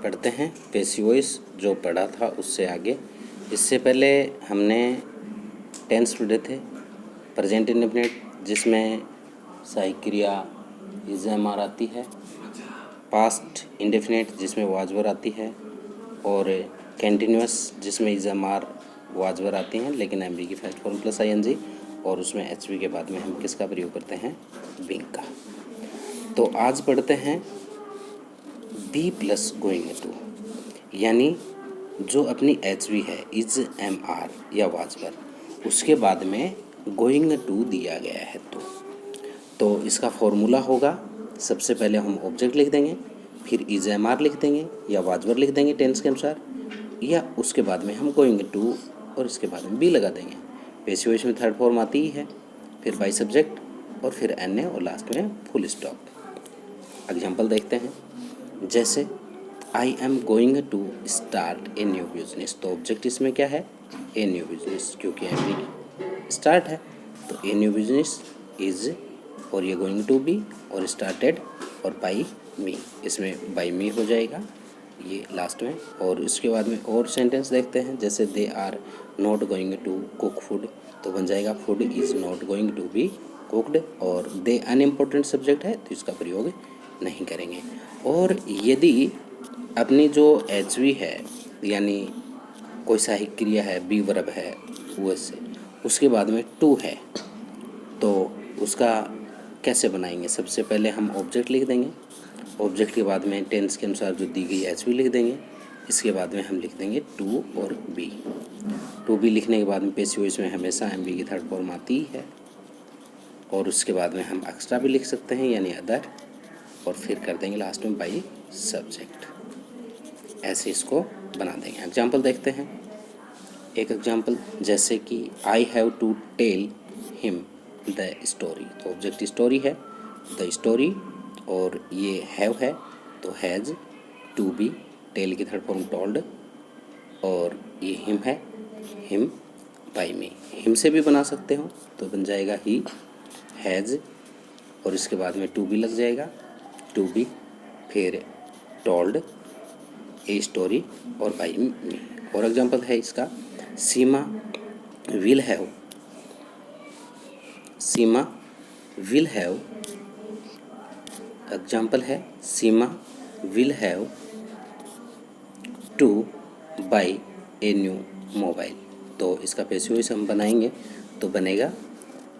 पढ़ते हैं passive voice जो पढ़ा था उससे आगे। इससे पहले हमने टेंस पढ़े थे, प्रेजेंट इंडेफिनिट जिसमें सहायक क्रिया इज एम आर आती है, पास्ट इंडेफिनिट जिसमें वाज वर आती है, और कंटिन्यूअस जिसमें is am are was were आती हैं लेकिन एम बी की first form plus I N G, और उसमें एच वी के बाद में हम किसका प्रयोग करते हैं, बिंग का। तो आज पढ़ते हैं बी प्लस गोइंग टू, यानी जो अपनी एच वी है इज एम आर या वाज वर, उसके बाद में गोइंग टू दिया गया है। तो इसका फॉर्मूला होगा, सबसे पहले हम ऑब्जेक्ट लिख देंगे, फिर इज एम आर लिख देंगे या वाज वर लिख देंगे टेंस के अनुसार, या उसके बाद में हम गोइंग टू और इसके बाद में बी लगा देंगे। पैसिव वॉइस में थर्ड फॉर्म आती ही है, फिर बाई सब्जेक्ट और फिर एन ए और लास्ट में फुल स्टॉप। एग्जाम्पल देखते हैं, जैसे I am going to start a new business, तो ऑब्जेक्ट इसमें क्या है, ए न्यू बिजनेस, क्योंकि एम बी स्टार्ट है तो ए न्यू बिजनेस इज, और ये गोइंग टू बी और स्टार्टेड और बाई मी, इसमें बाई मी हो जाएगा ये लास्ट में। और इसके बाद में और सेंटेंस देखते हैं, जैसे they are not going to cook food, तो बन जाएगा food is not going to be cooked, और दे अनइम्पोर्टेंट सब्जेक्ट है तो इसका प्रयोग नहीं करेंगे। और यदि अपनी जो एच वी है यानी कोई सहायक क्रिया है, बी वर्ब है वैसे, उसके बाद में टू है, तो उसका कैसे बनाएंगे। सबसे पहले हम ऑब्जेक्ट लिख देंगे, ऑब्जेक्ट के बाद में टेंस के अनुसार जो दी गई एच वी लिख देंगे, इसके बाद में हम लिख देंगे टू और बी। टू बी लिखने के बाद में पैसिव वॉइस में हमेशा एम बी की थर्ड फॉर्म आती ही है, और उसके बाद में हम एक्स्ट्रा भी लिख सकते हैं यानी अदर, और फिर कर देंगे लास्ट में बाई सब्जेक्ट। ऐसे इसको बना देंगे। एग्जाम्पल देखते हैं, एक एग्जाम्पल जैसे कि I have to tell him the story, तो ऑब्जेक्ट स्टोरी है, द स्टोरी, और ये हैव है तो हैज़, टू बी टेल की थर्ड फॉर्म टोल्ड, और ये हिम है, हिम बाई मी। हिम से भी बना सकते हो तो बन जाएगा ही हैज़, और इसके बाद में टू बी लग जाएगा, टू बी, फिर टोल्ड ए स्टोरी और बाई मी। और एग्जाम्पल है इसका, Seema will have, Seema will have, example है Seema will have to buy a new mobile, तो इसका पैसिव वॉइस हम बनाएंगे तो बनेगा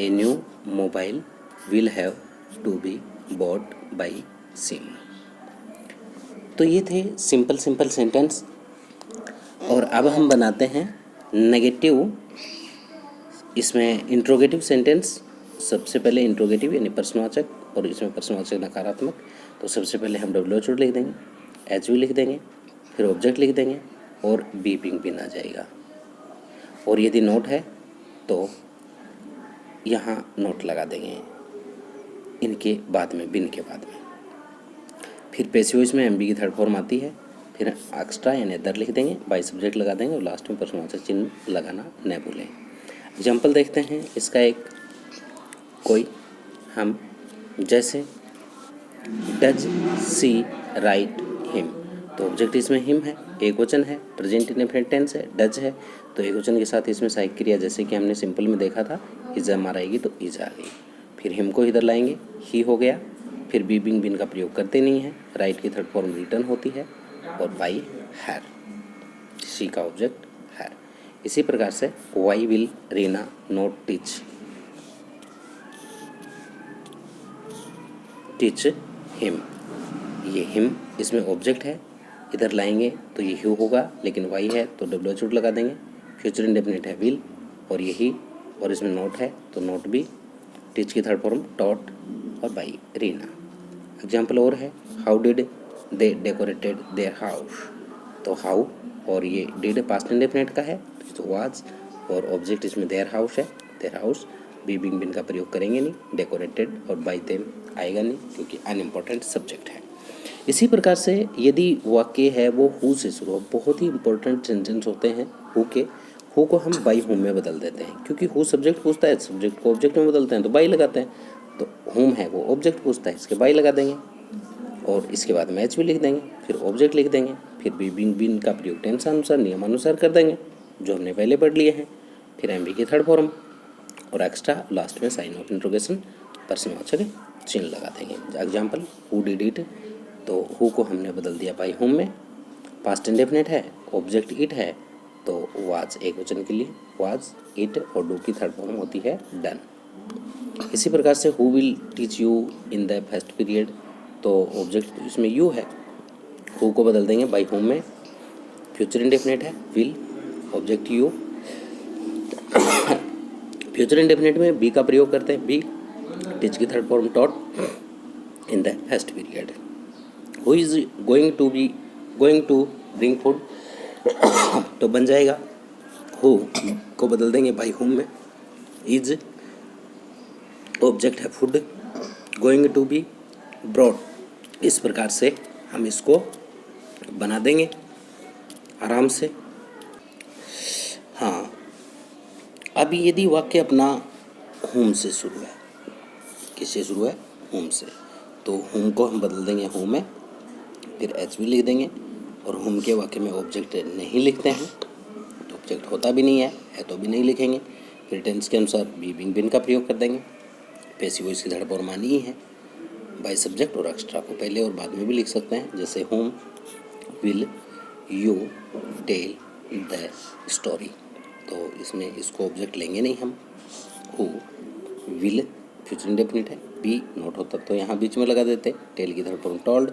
a new mobile will have to be bought by Seema. तो ये थे सिंपल सेंटेंस। और अब हम बनाते हैं नेगेटिव, इसमें इंट्रोगेटिव सेंटेंस। सबसे पहले इंट्रोगेटिव यानी प्रश्नवाचक, और इसमें प्रश्नवाचक नकारात्मक, तो सबसे पहले हम डब्ल्यू लिख देंगे, एच वी लिख देंगे, फिर ऑब्जेक्ट लिख देंगे और बी पिंग पिन आ जाएगा। और यदि नोट है तो यहाँ नोट लगा देंगे इनके बाद में, बिन के बाद में। फिर पैसिव वॉइस में एम बी की थर्ड फॉर्म आती है, फिर एक्स्ट्रा यानी अदर लिख देंगे, बाई सब्जेक्ट लगा देंगे और लास्ट में प्रश्नवाचक चिन्ह लगाना न भूलें। एग्जाम्पल देखते हैं इसका एक कोई, हम जैसे डज सी राइट हिम, तो ऑब्जेक्ट इसमें हिम है, एक वचन है, प्रेजेंट इंडेफिनिट टेंस है, डज है, तो एक वचन के साथ इसमें सहायक क्रिया जैसे कि हमने सिंपल में देखा था इज एम आर आएगी तो इज आ गई। फिर हिम को इधर लाएंगे, ही हो गया, फिर बी बिंग बिन का प्रयोग करते नहीं है, राइट की थर्ड फॉर्म रिटर्न होती है, और बाई हैर, सी का ऑब्जेक्ट हैर। इसी प्रकार से why will Reena not teach him, ये हिम इसमें ऑब्जेक्ट है, इधर लाएंगे तो ये ही होगा, लेकिन वाई है तो डब्ल्यू एच लगा देंगे, फ्यूचर इंडेफिनिट है विल, और यही, और इसमें नोट है तो नोट भी, टीच की थर्ड फॉर्म टॉट और बाई रीना। एग्जाम्पल और है, how did they decorated their house, तो हाउ, और ये डिड पास्ट इंडेफिनिट का है तो वाज, और ऑब्जेक्ट इसमें देयर हाउस है, their house, be being been का प्रयोग करेंगे नहीं, डेकोरेटेड और बाई देम आएगा नहीं क्योंकि अनइम्पोर्टेंट सब्जेक्ट है। इसी प्रकार से यदि वाक्य है वो हु से शुरू हो, बहुत ही इंपॉर्टेंट सेंटेंस होते हैं हु के, हु को हम बाई हुम में बदल देते हैं, क्योंकि हु सब्जेक्ट पूछता है, सब्जेक्ट को ऑब्जेक्ट में बदलते हैं तो बाई लगाते हैं, तो हुम है वो ऑब्जेक्ट पूछता है, इसके बाई लगा देंगे। और इसके बाद में HV लिख देंगे, फिर ऑब्जेक्ट लिख देंगे, फिर बिन का प्रयोग टेंस अनुसार नियमानुसार कर देंगे जो हमने पहले पढ़ लिए हैं, फिर MV की थर्ड फॉर्म और एक्स्ट्रा लास्ट में साइन ऑफ इंट्रोगेशन प्रश्नवाचक चिन्ह लगा देंगे। एग्जाम्पल हु डिड इट, तो हु को हमने बदल दिया बाई हुम में, पास्ट इंडेफिनिट है, ऑब्जेक्ट इट है तो वाज एक वचन के लिए वाज इट और डू की थर्ड फॉर्म होती है डन। इसी प्रकार से who will teach you in the first period, तो ऑब्जेक्ट इसमें यू है, हु को बदल देंगे बाई हुम में, फ्यूचर इंडेफिनिट है will, object you. Future indefinite में बी का प्रयोग करते हैं, बी टीच की third form taught in the first period. Who is going to bring food, तो बन जाएगा हु को बदल देंगे बाई हुम में, इज ऑब्जेक्ट है food, going to be brought. इस प्रकार से हम इसको बना देंगे आराम से। हाँ, अभी यदि वाक्य अपना होम से शुरू है, किससे शुरू है, होम से, तो होम को हम बदल देंगे होम में, फिर HV लिख देंगे और होम के वाक्य में ऑब्जेक्ट नहीं लिखते हैं तो ऑब्जेक्ट होता भी नहीं है तो भी नहीं लिखेंगे। फिर टेंस के अनुसार बिन का प्रयोग कर देंगे, पैसिव वॉइस की थर्ड फॉर्म आनी ही है, बाय सब्जेक्ट और एक्स्ट्रा को पहले और बाद में भी लिख सकते हैं, जैसे whom will you tell the story, तो इसमें इसको ऑब्जेक्ट लेंगे नहीं हम। हु विल फ्यूचर इंडेफिनिट है, बी नोट होता तो यहाँ बीच में लगा देते, टेल की third form told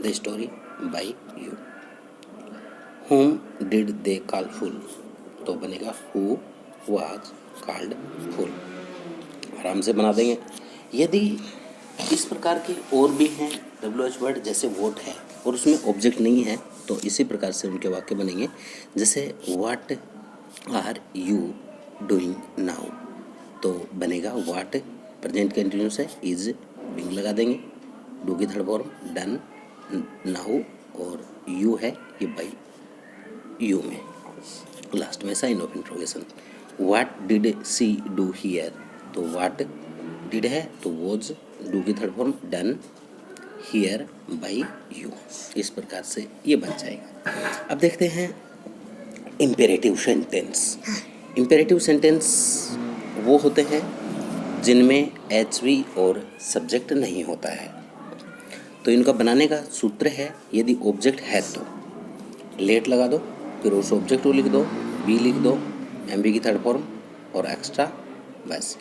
the story by you. Whom did they call full, तो बनेगा हु वाज कॉल्ड फुल। आराम से बना देंगे। यदि इस प्रकार के और भी हैं WH वर्ड, जैसे वोट है और उसमें ऑब्जेक्ट नहीं है, तो इसी प्रकार से उनके वाक्य बनेंगे, जैसे what are you doing now, तो बनेगा व्हाट प्रेजेंट कंटिन्यूस है, इज बिंग लगा देंगे, डू की थर्ड फॉर्म डन, नाउ और यू है ये बाई यू में, लास्ट में sign of interrogation. What did she do here, तो व्हाट डिड है तो वॉज, डू की third form done, here by you. इस प्रकार से ये बन जाएगा। अब देखते हैं इम्पेरेटिव सेंटेंस। इम्पेरेटिव सेंटेंस वो होते हैं जिनमें HV और सब्जेक्ट नहीं होता है, तो इनका बनाने का सूत्र है, यदि ऑब्जेक्ट है तो लेट लगा दो, फिर उस ऑब्जेक्ट को लिख दो, बी लिख दो, MV की थर्ड फॉर्म और एक्स्ट्रा, बस।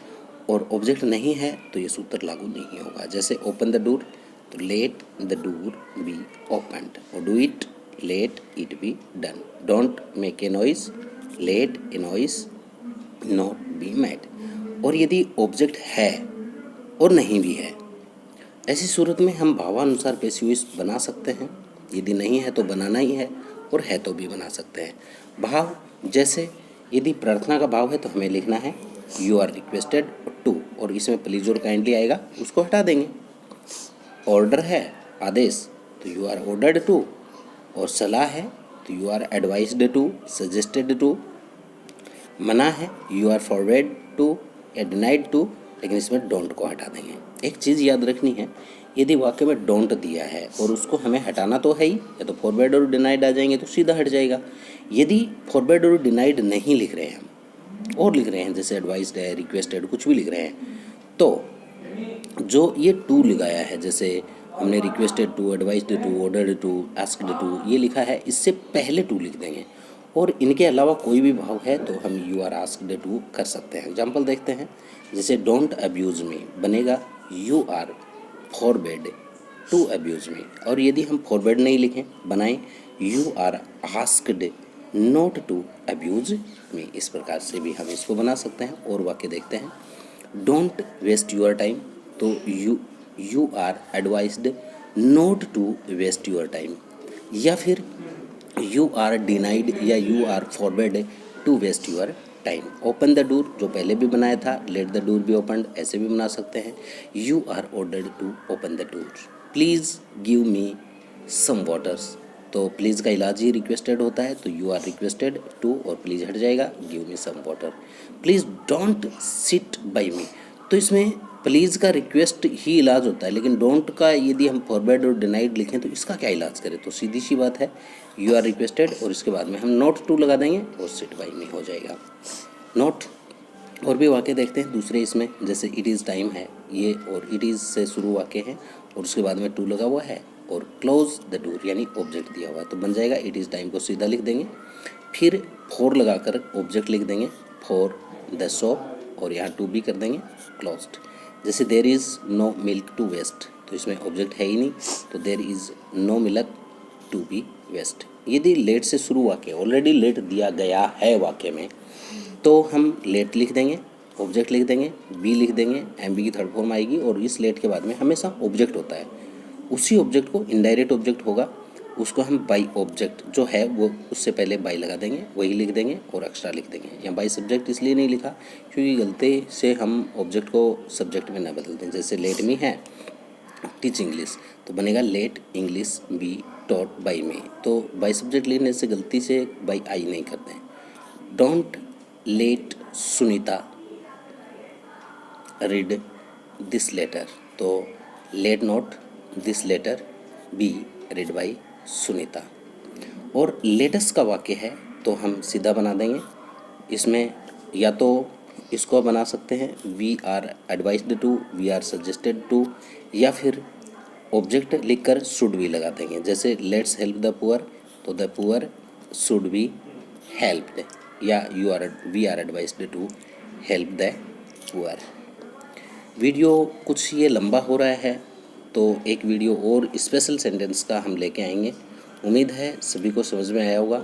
और ऑब्जेक्ट नहीं है तो ये सूत्र लागू नहीं होगा। जैसे ओपन द डोर, तो let the door be opened, और do it let it be done, don't make a noise let a noise not be made. और यदि ऑब्जेक्ट है और नहीं भी है, ऐसी सूरत में हम भावानुसार पैसिव वॉइस बना सकते हैं, यदि नहीं है तो बनाना ही है और है तो भी बना सकते हैं। भाव जैसे यदि प्रार्थना का भाव है तो हमें लिखना है यू आर रिक्वेस्टेड टू, और इसमें प्लीज और काइंडली आएगा, उसको हटा देंगे। ऑर्डर है आदेश, तो यू आर ऑर्डर्ड टू, और सलाह है तो you are advised to, suggested to. मना है यू आर फॉरवर्ड टू या डिनाइड टू, लेकिन इसमें डोंट को हटा देंगे। एक चीज़ याद रखनी है, यदि वाक्य में डोंट दिया है और उसको हमें हटाना तो है ही, या तो फॉरवर्ड और डिनाइड आ जाएंगे तो सीधा हट जाएगा। यदि फॉरवर्ड और डिनाइड नहीं लिख रहे हैं हम और लिख रहे हैं, जैसे एडवाइस्ड है, रिक्वेस्टेड, कुछ भी लिख रहे हैं, तो जो ये टू लगाया है, जैसे हमने requested to, advised to, ordered to, asked to, ये लिखा है, इससे पहले टू लिख देंगे। और इनके अलावा कोई भी भाव है तो हम यू आर आस्क्ड टू कर सकते हैं। एग्जाम्पल देखते हैं, जैसे डोंट अब्यूज मी बनेगा you are forbade to abuse me, और यदि हम फॉरबेड नहीं लिखें, बनाएं you are asked not to abuse me. इस प्रकार से भी हम इसको बना सकते हैं। और वाक्य देखते हैं, डोंट वेस्ट योर टाइम, तो you are advised not to waste your time, या फिर यू आर डिनाइड या you are forbade to waste your time. Open the door जो पहले भी बनाया था, let the door be opened, ऐसे भी बना सकते हैं। You are ordered to open the door. Please give me some waters, तो प्लीज़ का इलाज ही रिक्वेस्टेड होता है, तो यू आर रिक्वेस्टेड टू और प्लीज़ हट जाएगा, give me some water. Please don't sit by me, तो इसमें प्लीज़ का रिक्वेस्ट ही इलाज होता है, लेकिन डोंट का यदि हम फॉरवर्ड और डिनाइड लिखें तो इसका क्या इलाज करें। तो सीधी सी बात है, यू आर रिक्वेस्टेड और इसके बाद में हम नोट टू लगा देंगे और सिट बाई मी हो जाएगा। नोट और भी वाक्य देखते हैं दूसरे इसमें, जैसे इट इज़ टाइम है ये, और इट इज़ से शुरू वाक्य है और उसके बाद में टू लगा हुआ है और क्लोज द डोर यानी ऑब्जेक्ट दिया हुआ है, तो बन जाएगा इट इज़ टाइम को सीधा लिख देंगे, फिर फॉर लगाकर ऑब्जेक्ट लिख देंगे फॉर द शॉप और यहाँ टू भी कर देंगे क्लोज्ड। जैसे there is no milk to waste, तो इसमें ऑब्जेक्ट है ही नहीं, तो there is no milk to be waste. यदि लेट से शुरू वाक्य ऑलरेडी लेट दिया गया है वाक्य में, तो हम लेट लिख देंगे, ऑब्जेक्ट लिख देंगे, बी लिख देंगे, एम बी की थर्ड फॉर्म आएगी और इस लेट के बाद में हमेशा ऑब्जेक्ट होता है। उसी ऑब्जेक्ट को इनडायरेक्ट ऑब्जेक्ट होगा, उसको हम बाई ऑब्जेक्ट जो है वो उससे पहले बाई लगा देंगे, वही लिख देंगे और एक्स्ट्रा लिख देंगे। यहाँ बाई सब्जेक्ट इसलिए नहीं लिखा क्योंकि गलती से हम ऑब्जेक्ट को सब्जेक्ट में ना बदल दें। जैसे लेट मी है टीच इंग्लिश, तो बनेगा let English be taught by me, तो बाई सब्जेक्ट लिखने से गलती से बाई आई नहीं करते हैं। Don't let Sunita read this letter, तो let not this letter be read by Sunita. और लेटेस्ट का वाक्य है तो हम सीधा बना देंगे, इसमें या तो इसको बना सकते हैं we are advised to, we are suggested to, या फिर ऑब्जेक्ट लिखकर शुड भी लगा देंगे। जैसे लेट्स हेल्प द पुअर, तो the poor should be helped, या we are advised to help the poor. Video कुछ ये लंबा हो रहा है, तो एक वीडियो और स्पेशल सेंटेंस का हम लेके आएंगे। उम्मीद है सभी को समझ में आया होगा।